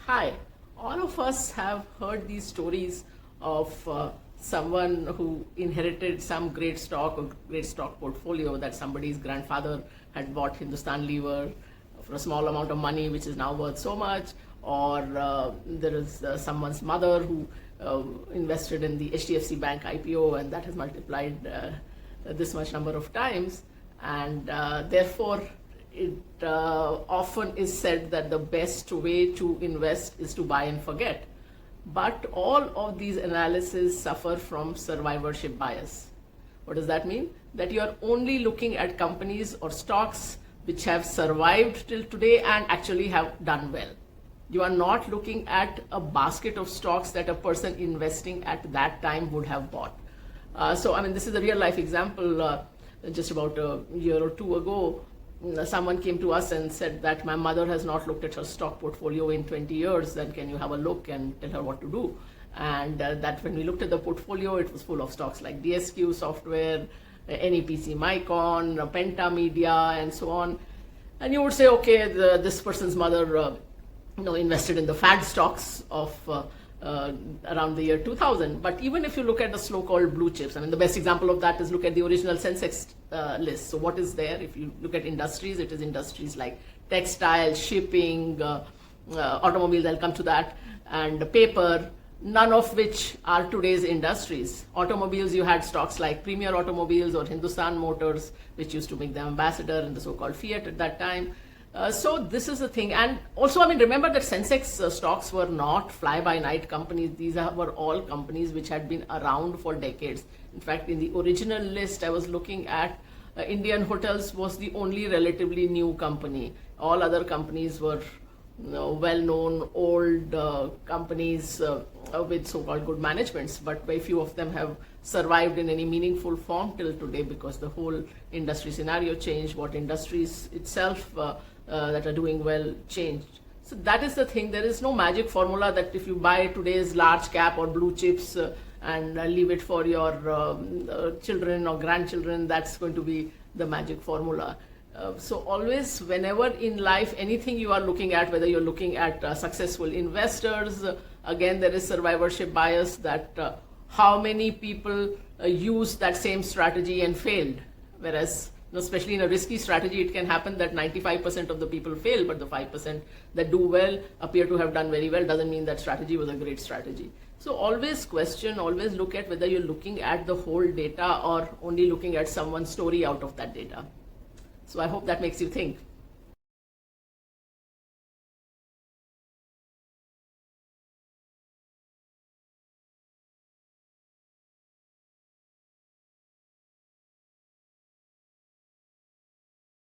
Hi, all of us have heard these stories of someone who inherited some great stock or great stock portfolio that somebody's grandfather had bought Hindustan Lever for a small amount of money, which is now worth so much, or there is someone's mother who invested in the HDFC Bank IPO and that has multiplied this much number of times, and therefore it often is said that the best way to invest is to buy and forget. But all of these analyses suffer from survivorship bias. What does that mean? That you are only looking at companies or stocks which have survived till today and actually have done well. You are not looking at a basket of stocks that a person investing at that time would have bought. This is a real life example. Just about a year or two ago, someone came to us and said that my mother has not looked at her stock portfolio in 20 years, then can you have a look and tell her what to do? And that when we looked at the portfolio, it was full of stocks like DSQ Software, NEPC Micron, Penta Media, and so on. And you would say, okay, this person's mother invested in the fad stocks of around the year 2000. But even if you look at the so-called blue chips, the best example of that is look at the original Sensex list. So what is there? If you look at industries, it is industries like textile, shipping, automobiles, I'll come to that, and paper, none of which are today's industries. Automobiles, you had stocks like Premier Automobiles or Hindustan Motors, which used to make the Ambassador and the so-called Fiat at that time. So this is the thing. And also, remember that Sensex stocks were not fly-by-night companies. These were all companies which had been around for decades. In fact, in the original list, I was looking at Indian Hotels was the only relatively new company. All other companies were well-known, old companies with so-called good managements, but very few of them have survived in any meaningful form till today because the whole industry scenario changed, what industries itself that are doing well changed. So that is the thing. There is no magic formula that if you buy today's large cap or blue chips and leave it for your children or grandchildren, that's going to be the magic formula. So always, whenever in life, anything you are looking at, whether you're looking at successful investors, again, there is survivorship bias that how many people used that same strategy and failed. Whereas, especially in a risky strategy, it can happen that 95% of the people fail, but the 5% that do well appear to have done very well. Doesn't mean that strategy was a great strategy. So always question, always look at whether you're looking at the whole data or only looking at someone's story out of that data. So I hope that makes you think.